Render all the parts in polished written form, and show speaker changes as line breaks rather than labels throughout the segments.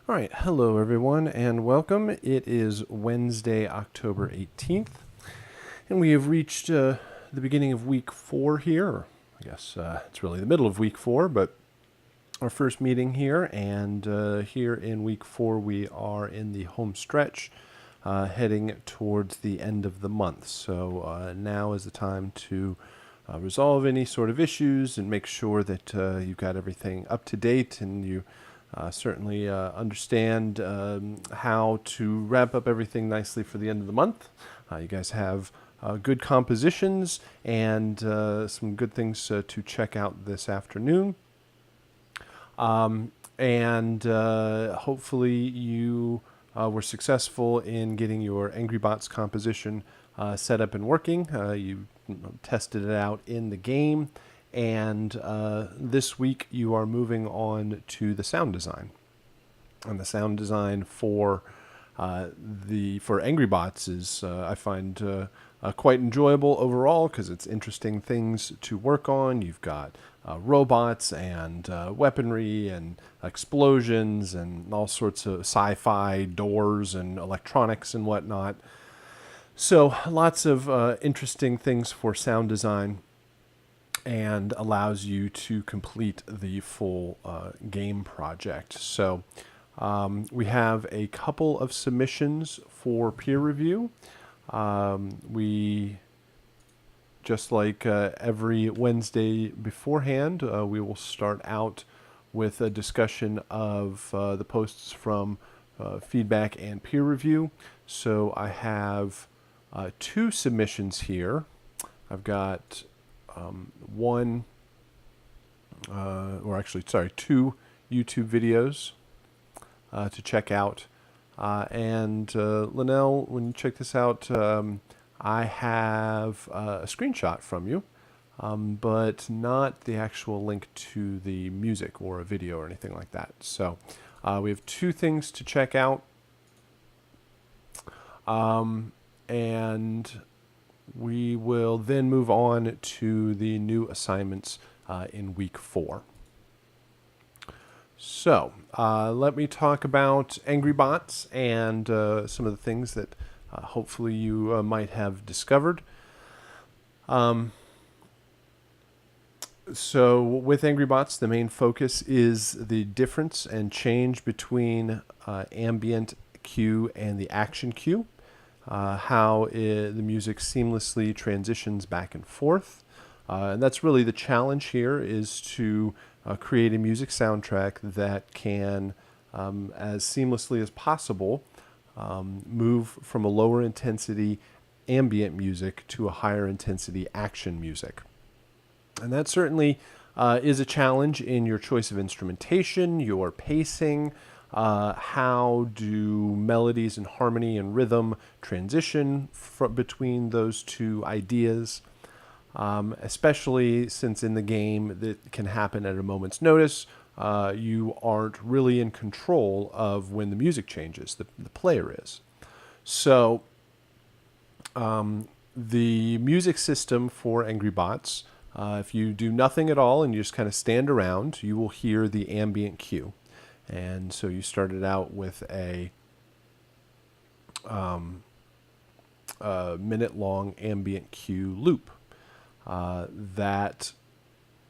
All right, hello everyone and welcome. It is Wednesday, October 18th, and we have reached the beginning of week 4 here. Or I guess it's really the middle of week 4, but our first meeting here, and here in week 4 we are in the home stretch, heading towards the end of the month. So now is the time to resolve any sort of issues and make sure that you've got everything up to date and you certainly understand how to wrap up everything nicely for the end of the month. You guys have good compositions and some good things to check out this afternoon. And hopefully you were successful in getting your Angry Bots composition set up and working. You tested it out in the game. And this week you are moving on to the sound design. And the sound design for Angry Bots is, I find, quite enjoyable overall because it's interesting things to work on. You've got robots and weaponry and explosions and all sorts of sci-fi doors and electronics and whatnot. So lots of interesting things for sound design, and allows you to complete the full game project. So we have a couple of submissions for peer review. We, just like every Wednesday beforehand, we will start out with a discussion of the posts from feedback and peer review. So I have two submissions here. I've got two YouTube videos to check out. And Linnell, when you check this out, I have a screenshot from you, but not the actual link to the music or a video or anything like that. So we have two things to check out. And we will then move on to the new assignments in week 4. So let me talk about Angry Bots and some of the things that hopefully you might have discovered. So with Angry Bots, the main focus is the difference and change between ambient cue and the action cue. How the music seamlessly transitions back and forth. And that's really the challenge here, is to create a music soundtrack that can, as seamlessly as possible, move from a lower intensity ambient music to a higher intensity action music. And that certainly is a challenge in your choice of instrumentation, your pacing. How do melodies and harmony and rhythm transition between those two ideas, especially since in the game that can happen at a moment's notice. You aren't really in control of when the music changes, the player is. So the music system for Angry Bots, if you do nothing at all and you just kind of stand around, you will hear the ambient cue. And so you started out with a minute-long ambient cue loop that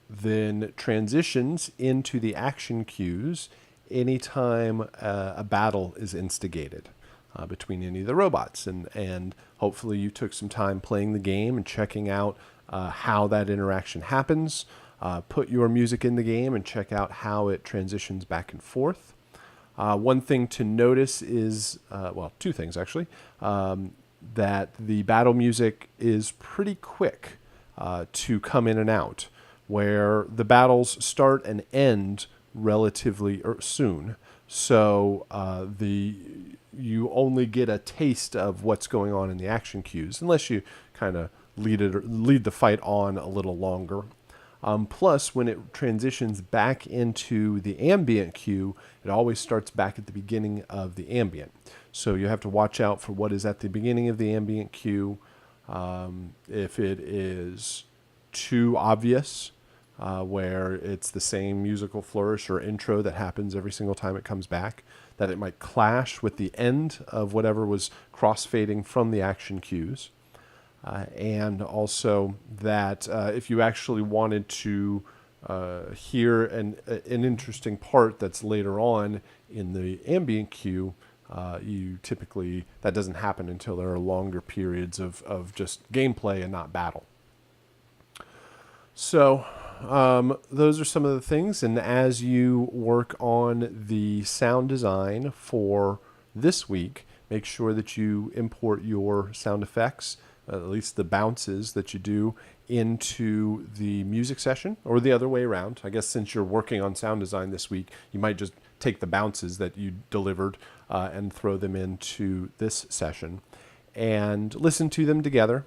then transitions into the action cues anytime a battle is instigated between any of the robots. And hopefully you took some time playing the game and checking out how that interaction happens. Put your music in the game and check out how it transitions back and forth. One thing to notice is, two things actually, that the battle music is pretty quick to come in and out, where the battles start and end relatively soon. So you only get a taste of what's going on in the action cues, unless you kind of lead the fight on a little longer. Plus, when it transitions back into the ambient cue, it always starts back at the beginning of the ambient. So you have to watch out for what is at the beginning of the ambient cue. If it is too obvious, where it's the same musical flourish or intro that happens every single time it comes back, that it might clash with the end of whatever was crossfading from the action cues. And also that if you actually wanted to hear an interesting part that's later on in the ambient cue, you typically, that doesn't happen until there are longer periods of just gameplay and not battle. So those are some of the things. And as you work on the sound design for this week, make sure that you import your sound effects, at least the bounces that you do, into the music session, or the other way around. I guess since you're working on sound design this week, you might just take the bounces that you delivered and throw them into this session and listen to them together.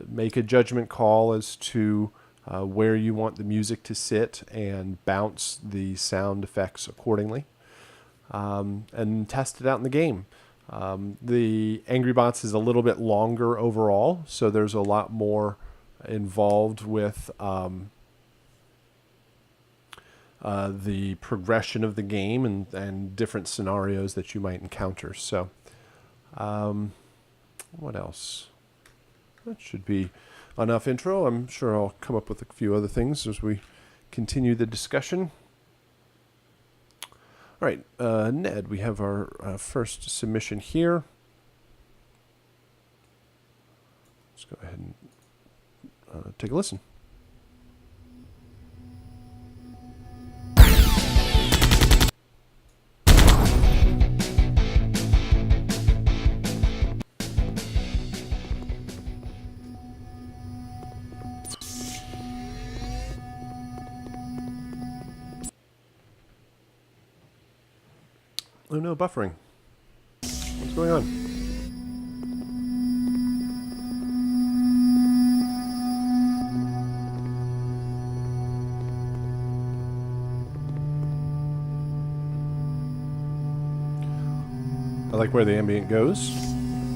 Make a judgment call as to where you want the music to sit and bounce the sound effects accordingly, and test it out in the game. The Angry Bots is a little bit longer overall, so there's a lot more involved with the progression of the game and different scenarios that you might encounter. So what else? That should be enough intro. I'm sure I'll come up with a few other things as we continue the discussion. All right, Ned, we have our first submission here. Let's go ahead and take a listen. Oh no, buffering. What's going on? I like where the ambient goes.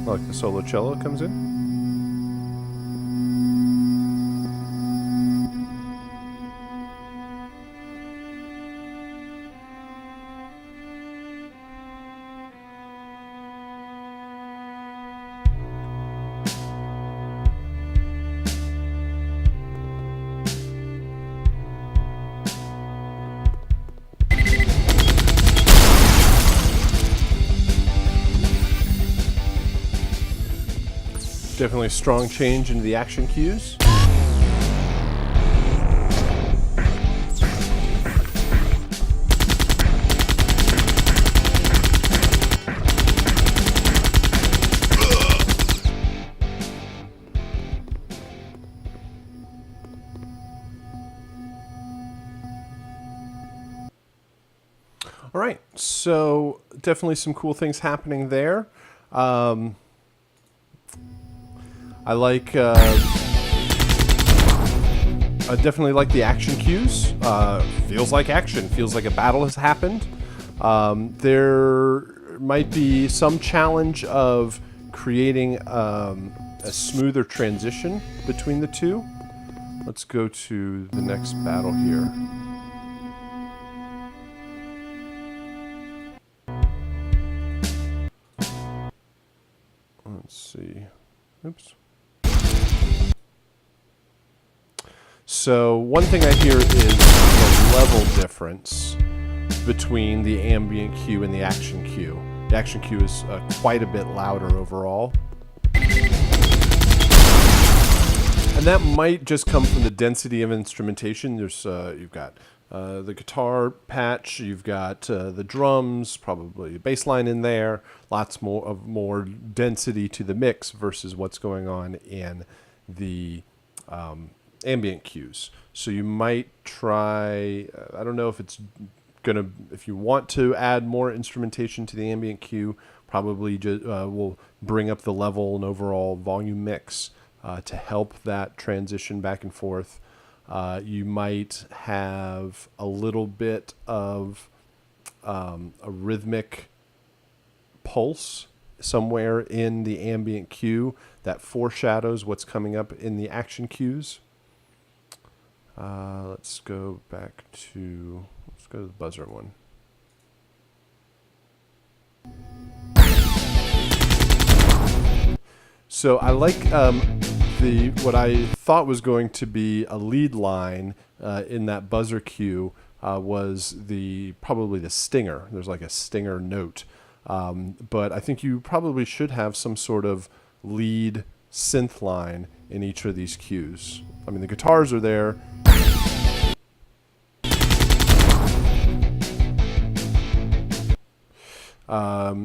I like the solo cello comes in. Definitely a strong change into the action cues. All right, so definitely some cool things happening there. I like. I definitely like the action cues. Feels like action. Feels like a battle has happened. There might be some challenge of creating a smoother transition between the two. Let's go to the next battle here. Let's see. Oops. So one thing I hear is the level difference between the ambient cue and the action cue. The action cue is quite a bit louder overall. And that might just come from the density of instrumentation. There's you've got the guitar patch, you've got the drums, probably a bass line in there, lots more density to the mix versus what's going on in the ambient cues. So you might try, I don't know if it's if you want to add more instrumentation to the ambient cue, probably will bring up the level and overall volume mix to help that transition back and forth. You might have a little bit of a rhythmic pulse somewhere in the ambient cue that foreshadows what's coming up in the action cues. Let's go back to, let's go to the buzzer one. So I like what I thought was going to be a lead line in that buzzer cue was probably the stinger. There's like a stinger note. But I think you probably should have some sort of lead synth line in each of these cues. I mean, the guitars are there.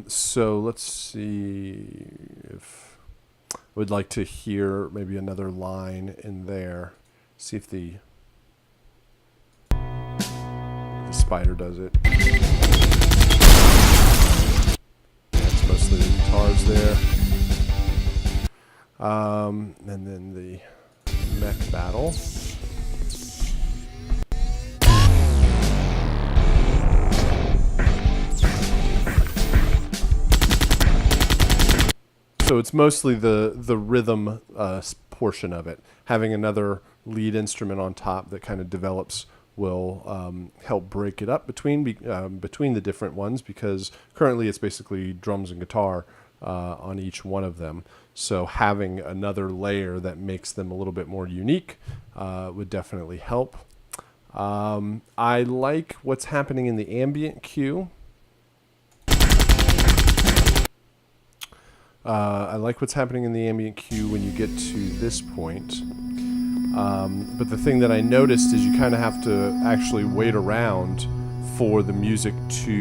So let's see if I would like to hear maybe another line in there. See if the spider does it. That's mostly the guitars there. And then the mech battle. So it's mostly the rhythm portion of it. Having another lead instrument on top that kind of develops will help break it up between the different ones, because currently it's basically drums and guitar on each one of them. So having another layer that makes them a little bit more unique would definitely help. I like what's happening in the ambient cue. I like what's happening in the ambient cue when you get to this point. But the thing that I noticed is you kind of have to actually wait around for the music to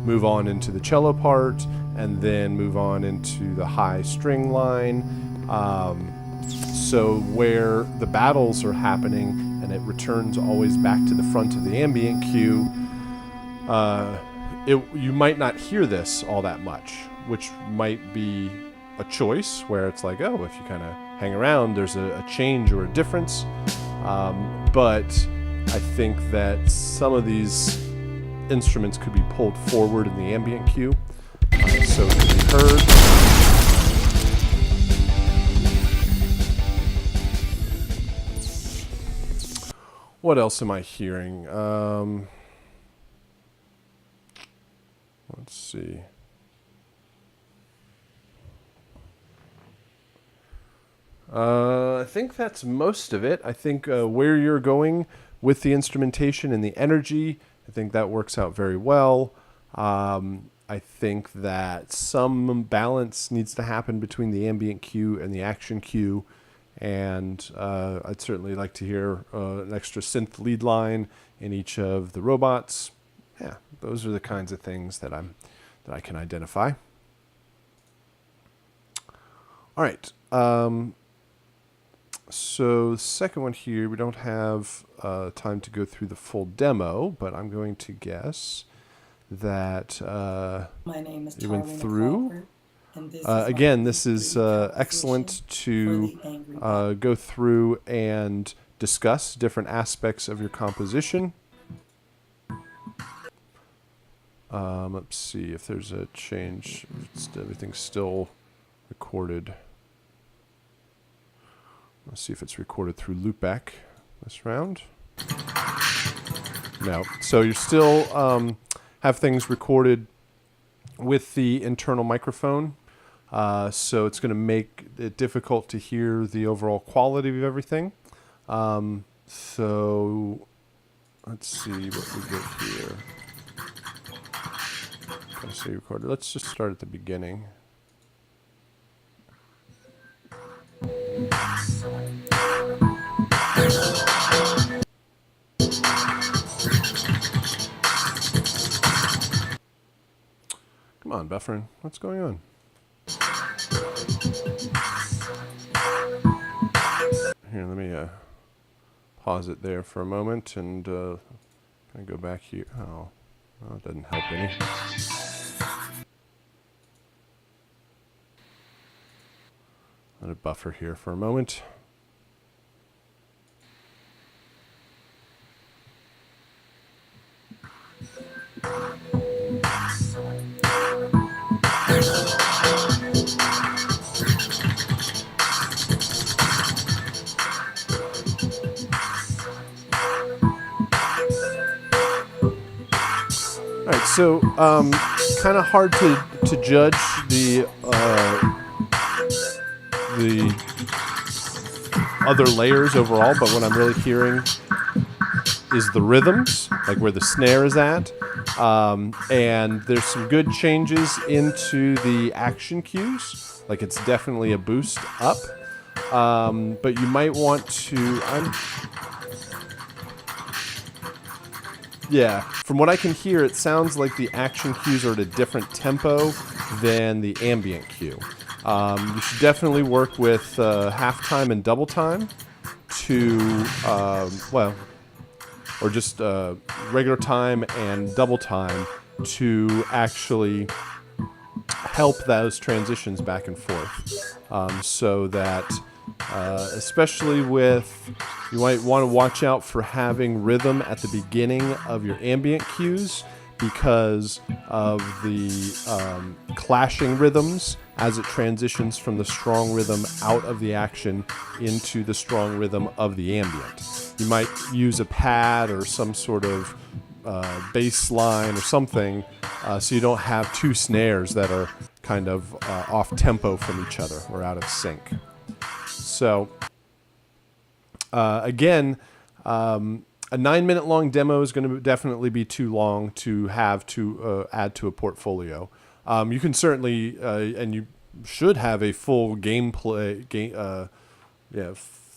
move on into the cello part and then move on into the high string line. So where the battles are happening and it returns always back to the front of the ambient cue, you might not hear this all that much, which might be a choice where it's like, oh, if you kind of hang around, there's a change or a difference. But I think that some of these instruments could be pulled forward in the ambient cue, so it can be heard. What else am I hearing? Let's see. I think that's most of it. I think where you're going with the instrumentation and the energy, I think that works out very well. I think that some balance needs to happen between the ambient cue and the action cue. And I'd certainly like to hear an extra synth lead line in each of the robots. Yeah, those are the kinds of things that I can identify. All right. So the second one here, we don't have time to go through the full demo, but I'm going to guess that
My name is
it went
Tarwin
through.
Crawford, and this
Again, this is excellent to go through and discuss different aspects of your composition. Let's see if there's a change. Everything's still recorded. Let's see if it's recorded through loopback this round. No. So you still have things recorded with the internal microphone. So it's going to make it difficult to hear the overall quality of everything. So let's see what we get here. Let's see, recorded. Let's just start at the beginning. Come on, buffering. What's going on? Here, let me pause it there for a moment and kind of go back here. Oh, well, it doesn't help any. Let it buffer here for a moment. right, so kind of hard to judge the other layers overall, but what I'm really hearing is the rhythms, like where the snare is at. And there's some good changes into the action cues. Like it's definitely a boost up. But you might want to... Yeah, from what I can hear, it sounds like the action cues are at a different tempo than the ambient cue. You should definitely work with halftime and double time to, or just regular time and double time to actually help those transitions back and forth. So that, especially with, you might want to watch out for having rhythm at the beginning of your ambient cues because of the clashing rhythms as it transitions from the strong rhythm out of the action into the strong rhythm of the ambient. You might use a pad or some sort of bass line or something so you don't have two snares that are kind of off tempo from each other or out of sync. So again, a 9-minute long demo is going to definitely be too long to have to add to a portfolio. You can certainly, and you should have a full gameplay,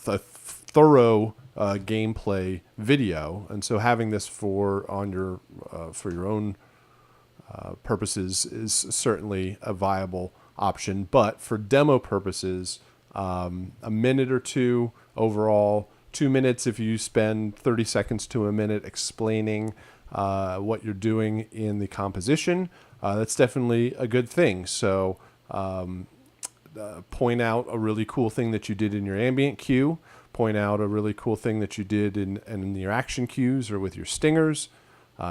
thorough gameplay video, and so having this for your own purposes is certainly a viable option. But for demo purposes, a minute or two overall, 2 minutes if you spend 30 seconds to a minute explaining what you're doing in the composition, that's definitely a good thing. So point out a really cool thing that you did in your ambient cue, point out a really cool thing that you did in your action cues or with your stingers,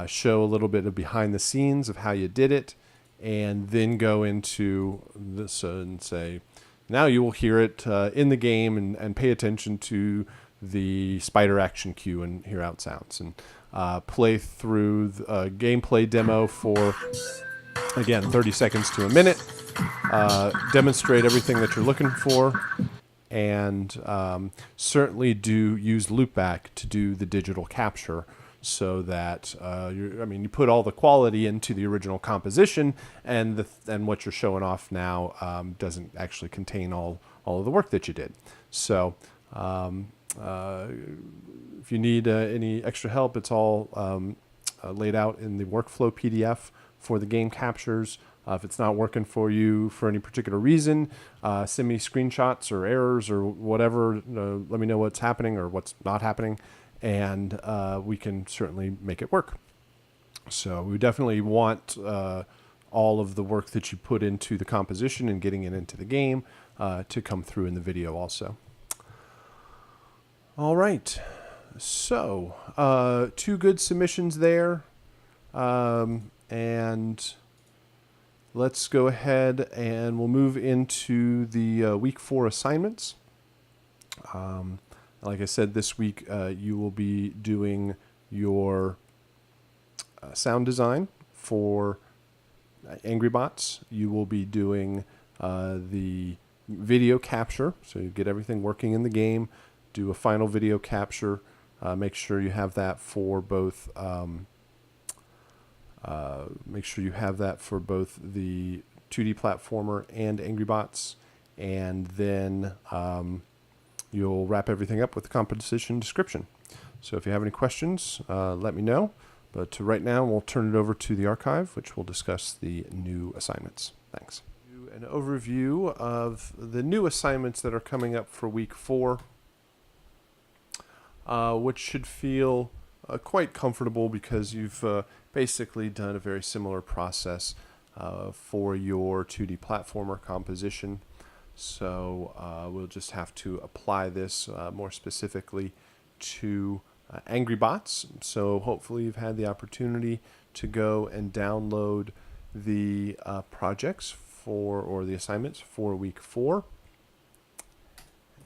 show a little bit of behind the scenes of how you did it, and then go into this and say, now you will hear it in the game and pay attention to the spider action cue and hear how it sounds. And play through the gameplay demo for, again, 30 seconds to a minute. Demonstrate everything that you're looking for. And certainly use loopback to do the digital capture so that you put all the quality into the original composition, and what you're showing off now doesn't actually contain all of the work that you did. So if you need any extra help, it's all laid out in the workflow PDF for the game captures. If it's not working for you for any particular reason, send me screenshots or errors or whatever. Let me know what's happening or what's not happening, and we can certainly make it work. So we definitely want all of the work that you put into the composition and getting it into the game to come through in the video also. All right. So 2 good submissions there. And let's go ahead and we'll move into the week 4 assignments. Like I said, this week you will be doing your sound design for Angry Bots. You will be doing the video capture, so you get everything working in the game. Do a final video capture. Make sure you have that for both. Make sure you have that for both the 2D platformer and Angry Bots, and then you'll wrap everything up with the composition description. So if you have any questions, let me know. But right now, we'll turn it over to the archive, which will discuss the new assignments. Thanks. An overview of the new assignments that are coming up for week 4, which should feel quite comfortable because you've basically done a very similar process for your 2D platformer composition. So we'll just have to apply this more specifically to Angry Bots. So hopefully you've had the opportunity to go and download the projects or the assignments for week 4.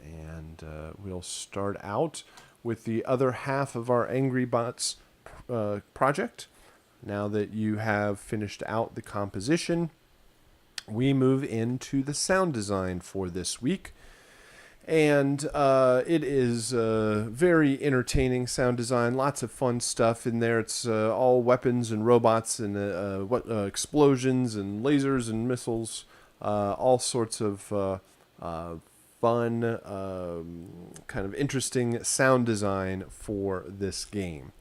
And we'll start out with the other half of our Angry Bots project. Now that you have finished out the composition, we move into the sound design for this week. And it is very entertaining sound design. Lots of fun stuff in there. It's all weapons and robots and explosions and lasers and missiles. All sorts of fun, kind of interesting sound design for this game.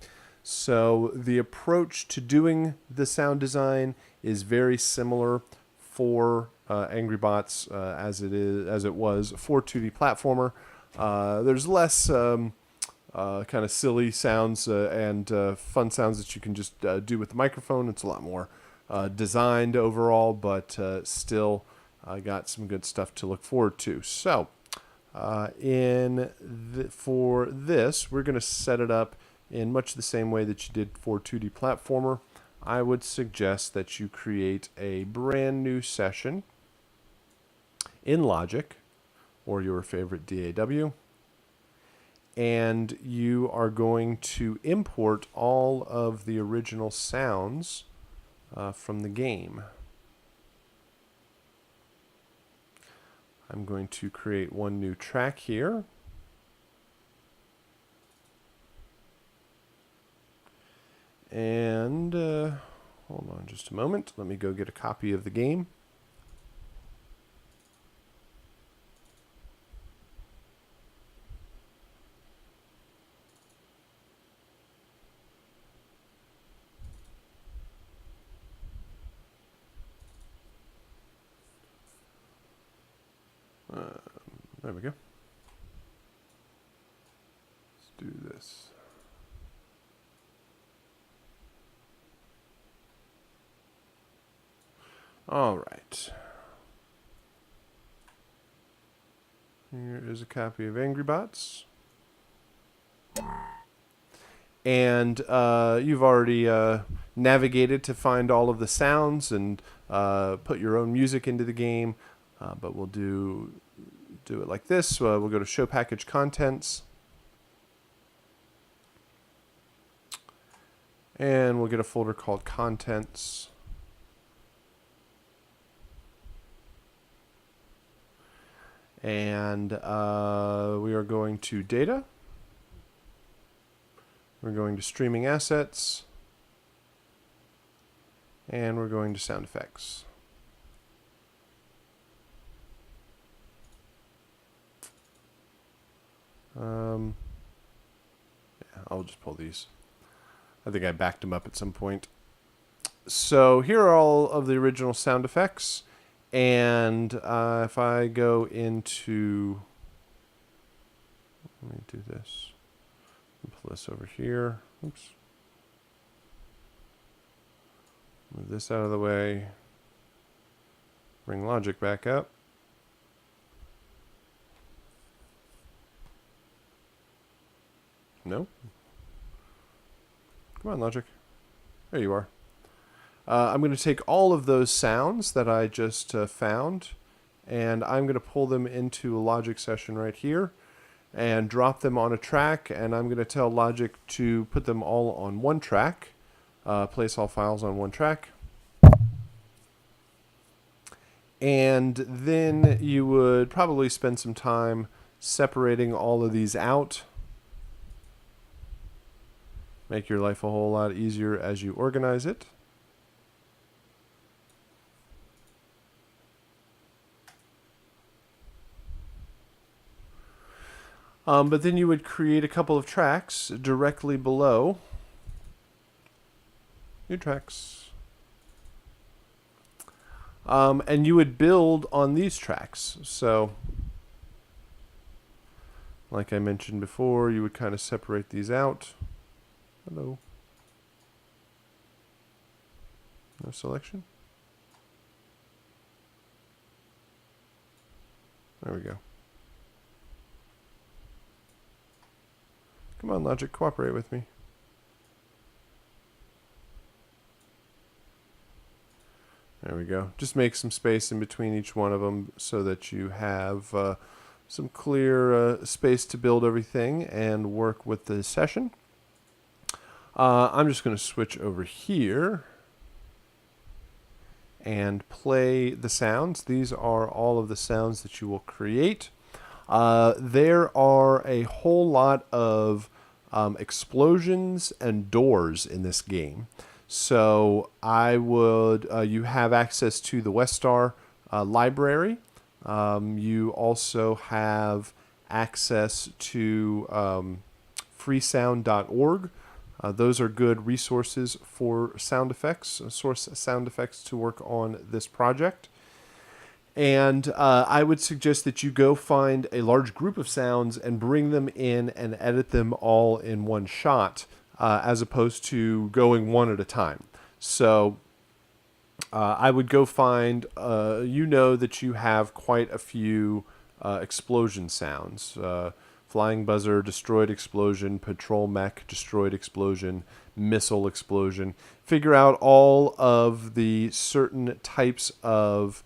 So the approach to doing the sound design is very similar for Angry Bots as it was for 2D platformer. There's less kind of silly sounds and fun sounds that you can just do with the microphone. It's a lot more designed overall, but still got some good stuff to look forward to. So for this, we're going to set it up in much the same way that you did for 2D platformer. I would suggest that you create a brand new session in Logic or your favorite DAW, and you are going to import all of the original sounds from the game. I'm going to create one new track here. And hold on just a moment. Let me go get a copy of the game. There we go. Let's do this. All right. Here is a copy of Angry Bots. And you've already navigated to find all of the sounds and put your own music into the game. But we'll do it like this. We'll go to Show Package Contents. And we'll get a folder called Contents. And we are going to Data. We're going to Streaming Assets. And we're going to Sound Effects. Yeah, I'll just pull these. I think I backed them up at some point. So here are all of the original sound effects. And if I go into, let me do this. Pull this over here. Oops. Move this out of the way. Bring Logic back up. No? Come on, Logic. There you are. I'm going to take all of those sounds that I just found, and I'm going to pull them into a Logic session right here and drop them on a track, and I'm going to tell Logic to put them all on one track, place all files on one track. And then you would probably spend some time separating all of these out. Make your life a whole lot easier as you organize it. But then you would create a couple of tracks directly below. New tracks. And you would build on these tracks. So, like I mentioned before, you would kind of separate these out. Hello. No selection? There we go. Come on, Logic, cooperate with me. There we go. Just make some space in between each one of them so that you have some clear space to build everything and work with the session. I'm just going to switch over here and play the sounds. These are all of the sounds that you will create. There are a whole lot of explosions and doors in this game. So I would, you have access to the Westar library. You also have access to freesound.org. Those are good resources for sound effects, source sound effects to work on this project. And I would suggest that you go find a large group of sounds and bring them in and edit them all in one shot, as opposed to going one at a time. So I would go find, you know that you have quite a few explosion sounds. Flying buzzer, destroyed explosion, patrol mech, destroyed explosion, missile explosion. Figure out all of the certain types of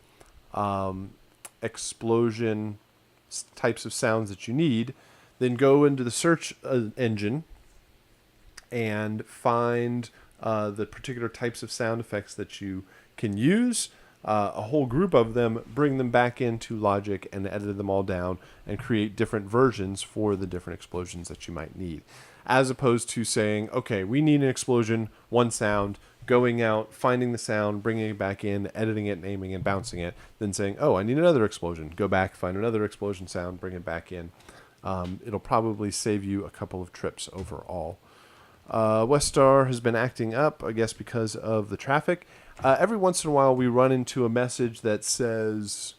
explosion types of sounds that you need. Then go into the search engine and find the particular types of sound effects that you can use. A whole group of them, bring them back into Logic and edit them all down and create different versions for the different explosions that you might need. As opposed to saying, okay, we need an explosion, one sound, going out, finding the sound, bringing it back in, editing it, naming and bouncing it, then saying, oh, I need another explosion. Go back, find another explosion sound, bring it back in. It'll probably save you a couple of trips overall. Westar has been acting up, I guess, because of the traffic. Every once in a while, we run into a message that says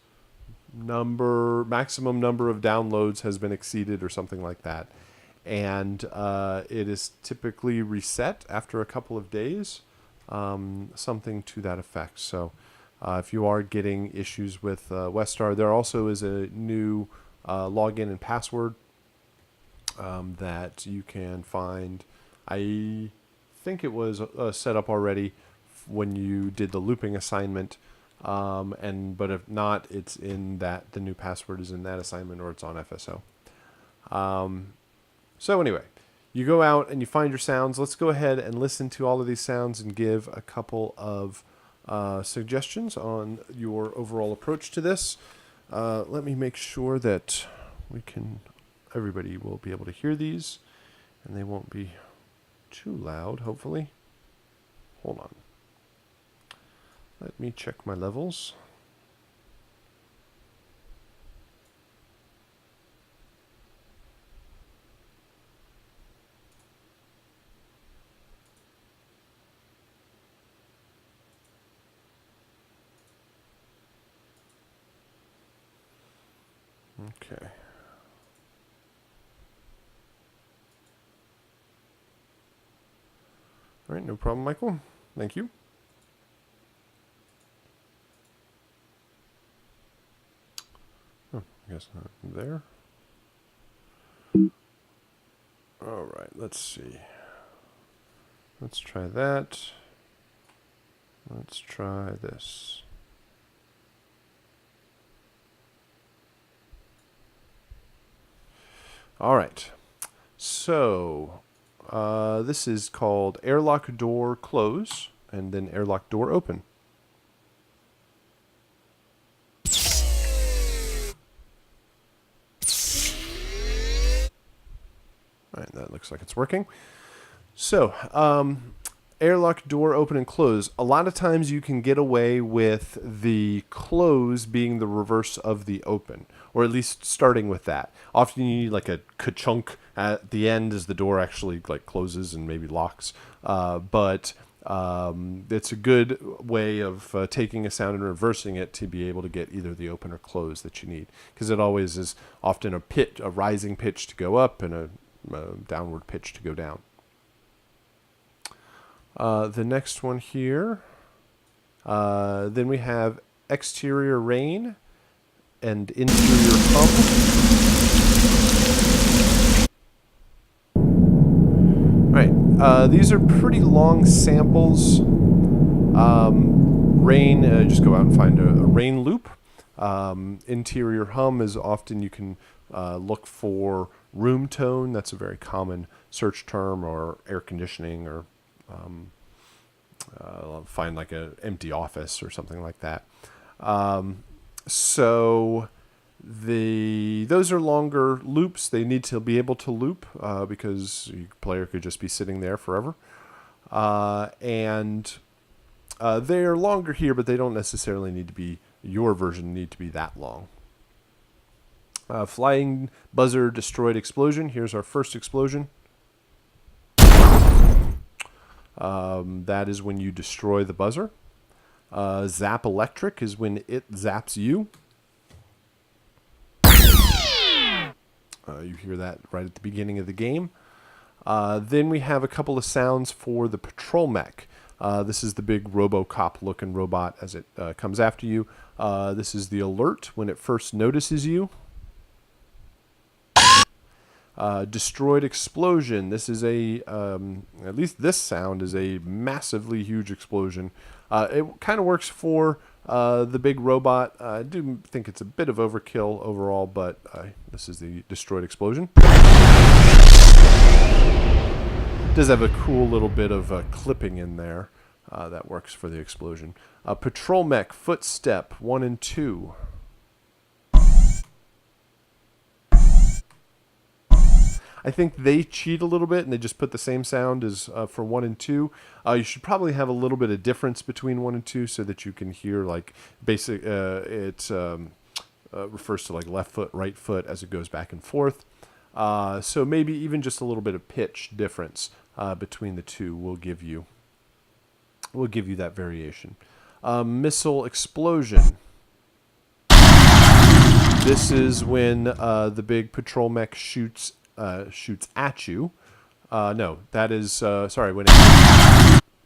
maximum number of downloads has been exceeded or something like that. And it is typically reset after a couple of days, something to that effect. So if you are getting issues with Westar, there also is a new login and password that you can find. I think it was set up already when you did the looping assignment, but if not, it's in that the new password is in that assignment or it's on FSO. So anyway, you go out and you find your sounds. Let's go ahead and listen to all of these sounds and give a couple of suggestions on your overall approach to this. Let me make sure that everybody will be able to hear these and they won't be too loud, hopefully. Hold on. Let me check my levels. Okay. All right, no problem, Michael. Thank you. Oh, I guess not there. All right, let's see. Let's try that. Let's try this. All right. So this is called airlock door close and then airlock door open. All right, that looks like it's working. So airlock door open and close. A lot of times you can get away with the close being the reverse of the open, or at least starting with that. Often you need like a ka-chunk at the end as the door actually like closes and maybe locks. But it's a good way of taking a sound and reversing it to be able to get either the open or close that you need, because it always is often a rising pitch to go up and a downward pitch to go down. The next one here, then we have exterior rain and interior hum. All right, these are pretty long samples. Rain, just go out and find a rain loop. Interior hum is often you can look for room tone. That's a very common search term or air conditioning or find like an empty office or something like that. So those are longer loops. They need to be able to loop because your player could just be sitting there forever. And they're longer here, but they don't necessarily need to be, your version need to be that long. Flying buzzer destroyed explosion. Here's our first explosion. That is when you destroy the buzzer. Zap electric is when it zaps you. You hear that right at the beginning of the game. Then we have a couple of sounds for the patrol mech. This is the big RoboCop looking robot as it comes after you. This is the alert when it first notices you. Destroyed explosion. This is at least this sound is a massively huge explosion. It kind of works for the big robot. I do think it's a bit of overkill overall, but this is the destroyed explosion. It does have a cool little bit of clipping in there that works for the explosion. Patrol mech footstep 1 and 2. I think they cheat a little bit and they just put the same sound as for 1 and 2. You should probably have a little bit of difference between 1 and 2 so that you can hear like basic. It refers to like left foot, right foot as it goes back and forth. So maybe even just a little bit of pitch difference between the two will give you that variation. Missile explosion. This is when the big patrol mech shoots at you. No, that is sorry. When it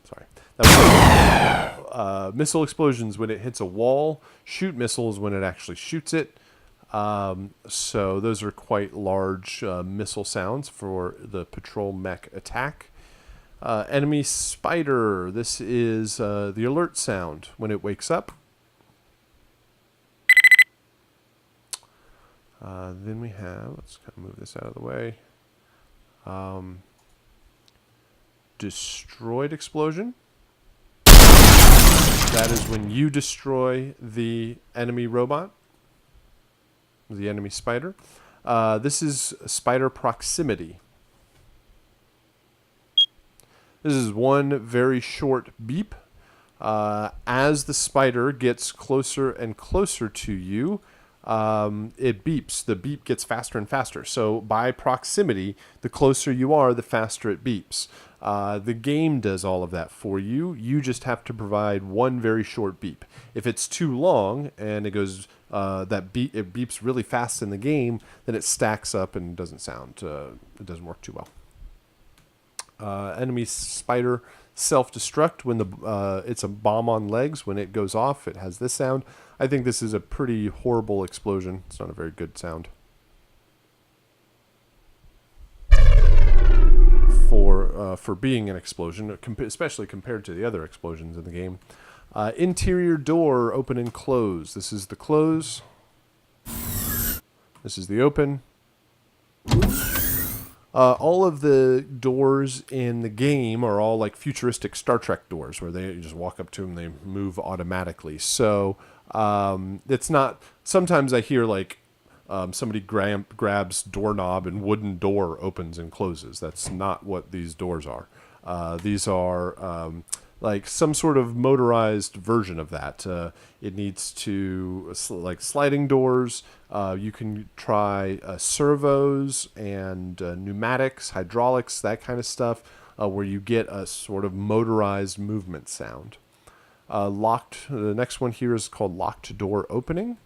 sorry, that was missile explosions when it hits a wall. Shoot missiles when it actually shoots it. So those are quite large missile sounds for the patrol mech attack. Enemy spider. This is the alert sound when it wakes up. Then we have, let's kind of move this out of the way. Destroyed explosion. That is when you destroy the enemy robot, the enemy spider. This is spider proximity. This is one very short beep. As the spider gets closer and closer to you, it beeps. The beep gets faster and faster. So by proximity, the closer you are, the faster it beeps. The game does all of that for you. You just have to provide one very short beep. If it's too long and it goes it beeps really fast in the game, then it stacks up and doesn't sound. It doesn't work too well. Enemy spider self-destruct when it's a bomb on legs. When it goes off, it has this sound. I think this is a pretty horrible explosion. It's not a very good sound for being an explosion, especially compared to the other explosions in the game. Interior door open and close. This is the close. This is the open. All of the doors in the game are all like futuristic Star Trek doors where you just walk up to them, they move automatically. So it's not, sometimes I hear like somebody grabs doorknob and wooden door opens and closes. That's not what these doors are. These are like some sort of motorized version of that. It needs to, like sliding doors. You can try servos and pneumatics, hydraulics, that kind of stuff, where you get a sort of motorized movement sound. The next one here is called locked door opening.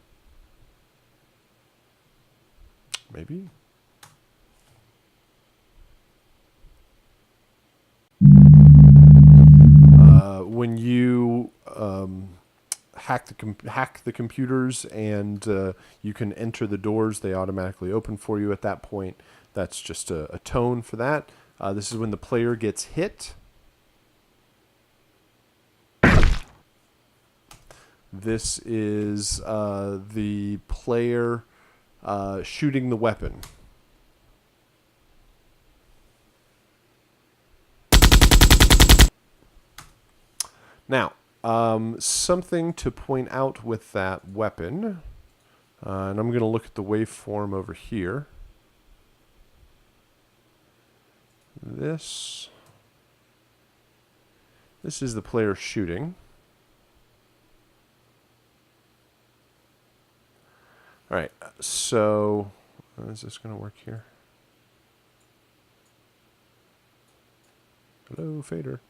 Maybe. When you hack the computers and you can enter the doors, they automatically open for you at that point. That's just a tone for that. This is when the player gets hit. This is the player shooting the weapon. Now, something to point out with that weapon, and I'm going to look at the waveform over here. This is the player shooting. All right, so is this going to work here? Hello, fader.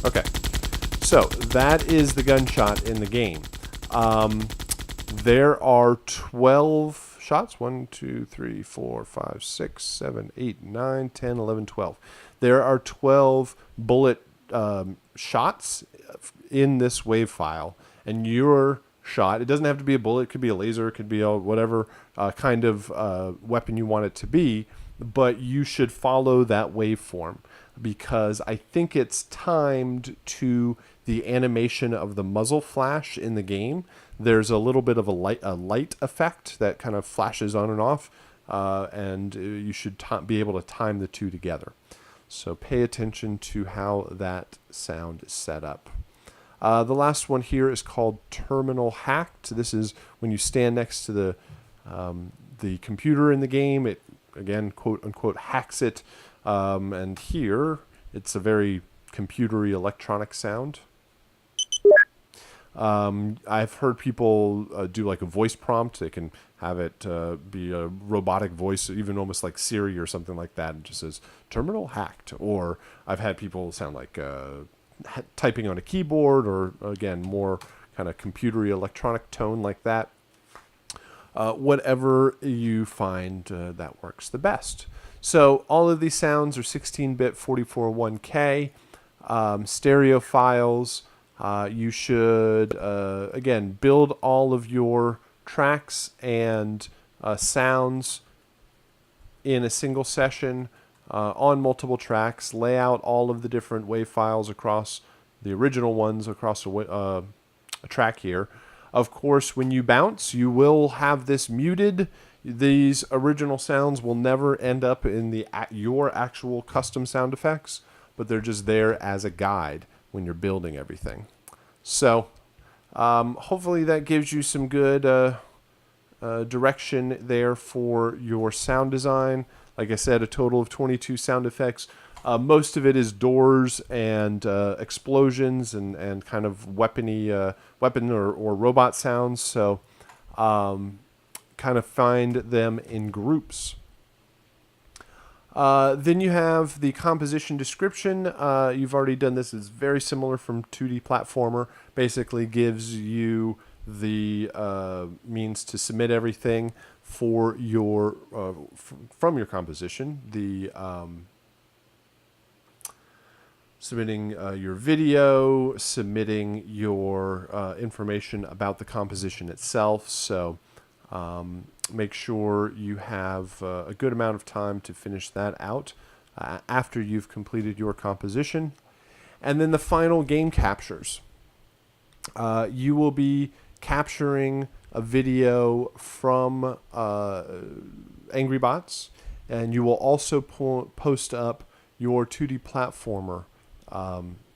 Okay, so that is the gunshot in the game. There are 12 shots. 1, 2, 3, 4, 5, 6, 7, 8, 9, 10, 11, 12. There are 12 bullet shots in this wave file. And your shot, it doesn't have to be a bullet. It could be a laser. It could be whatever kind of weapon you want it to be. But you should follow that waveform, because I think it's timed to the animation of the muzzle flash in the game. There's a little bit of a light effect that kind of flashes on and off, and you should be able to time the two together. So pay attention to how that sound is set up. The last one here is called terminal hacked. This is when you stand next to the computer in the game. It, again, quote unquote, hacks it. And here, it's a very computery electronic sound. I've heard people do like a voice prompt. They can have it be a robotic voice, even almost like Siri or something like that. It just says, terminal hacked. Or I've had people sound like typing on a keyboard, or again, more kind of computery electronic tone like that. Whatever you find that works the best. So all of these sounds are 16-bit 441K stereo files. You should, again, build all of your tracks and sounds in a single session on multiple tracks. Lay out all of the different wave files across the original ones across a track here. Of course, when you bounce, you will have this muted. These original sounds will never end up in your actual custom sound effects, but they're just there as a guide when you're building everything. So hopefully that gives you some good direction there for your sound design. Like I said, a total of 22 sound effects. Most of it is doors and explosions and kind of weapon or robot sounds. So kind of find them in groups. Then you have the composition description. You've already done this. It's very similar from 2D platformer. Basically gives you the means to submit everything for your from your composition. The submitting your video, submitting your information about the composition itself. So make sure you have a good amount of time to finish that out after you've completed your composition. And then the final game captures. You will be capturing a video from Angry Bots, and you will also post up your 2D platformer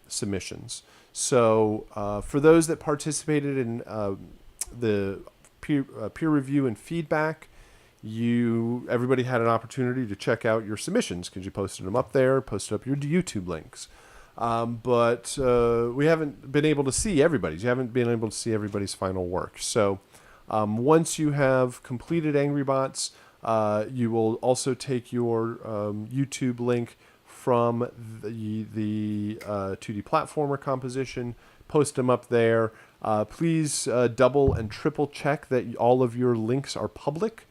submissions. So for those that participated in the peer review and feedback, everybody had an opportunity to check out your submissions because you posted them up there, posted up your YouTube links. But we haven't been able to see everybody's. You haven't been able to see everybody's final work. So once you have completed Angry Bots, you will also take your YouTube link from the 2D platformer composition, post them up there. Please double and triple check that all of your links are public,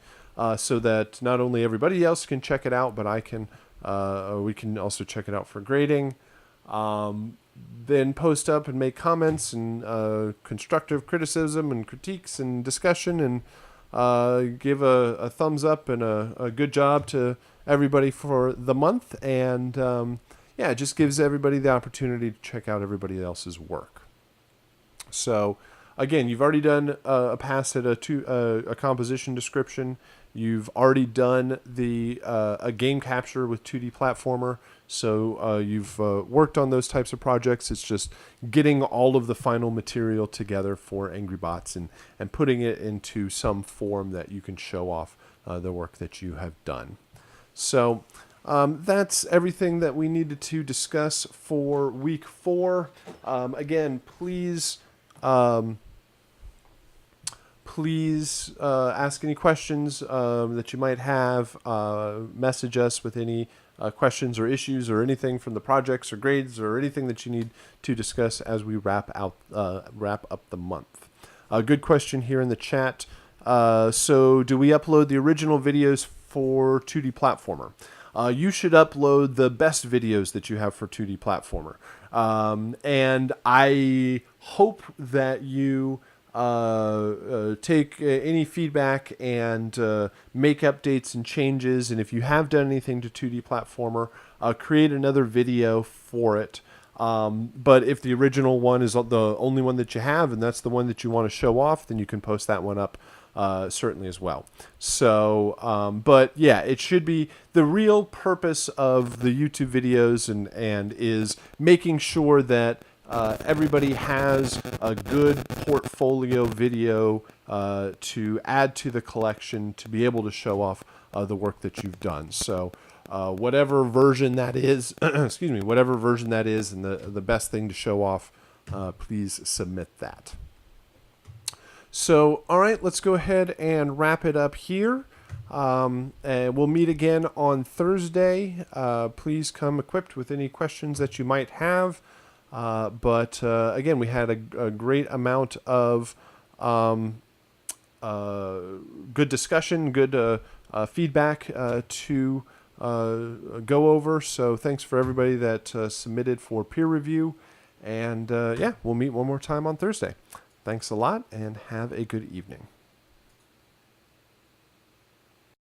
so that not only everybody else can check it out, but we can also check it out for grading. Then post up and make comments and constructive criticism and critiques and discussion, and give a thumbs up and a good job to everybody for the month. And yeah, it just gives everybody the opportunity to check out everybody else's work. So again, you've already done a pass at a composition description. You've already done a game capture with 2D platformer. So you've worked on those types of projects. It's just getting all of the final material together for Angry Bots and putting it into some form that you can show off the work that you have done. So that's everything that we needed to discuss for week 4. Again, please ask any questions that you might have. Message us with any questions or issues or anything from the projects or grades or anything that you need to discuss as we wrap up the month. A good question here in the chat. So do we upload the original videos for 2D platformer? You should upload the best videos that you have for 2D platformer. And I hope that you take any feedback and make updates and changes. And if you have done anything to 2D platformer, create another video for it. But if the original one is the only one that you have and that's the one that you want to show off, then you can post that one up certainly as well. So, but yeah, it should be the real purpose of the YouTube videos and is making sure that everybody has a good portfolio video to add to the collection to be able to show off the work that you've done. So whatever version that is, excuse me, whatever version that is and the best thing to show off, please submit that. So, all right, let's go ahead and wrap it up here. And we'll meet again on Thursday. Please come equipped with any questions that you might have. But again, we had a great amount of good discussion, good feedback to go over. So thanks for everybody that submitted for peer review. And yeah, we'll meet one more time on Thursday. Thanks a lot and have a good evening.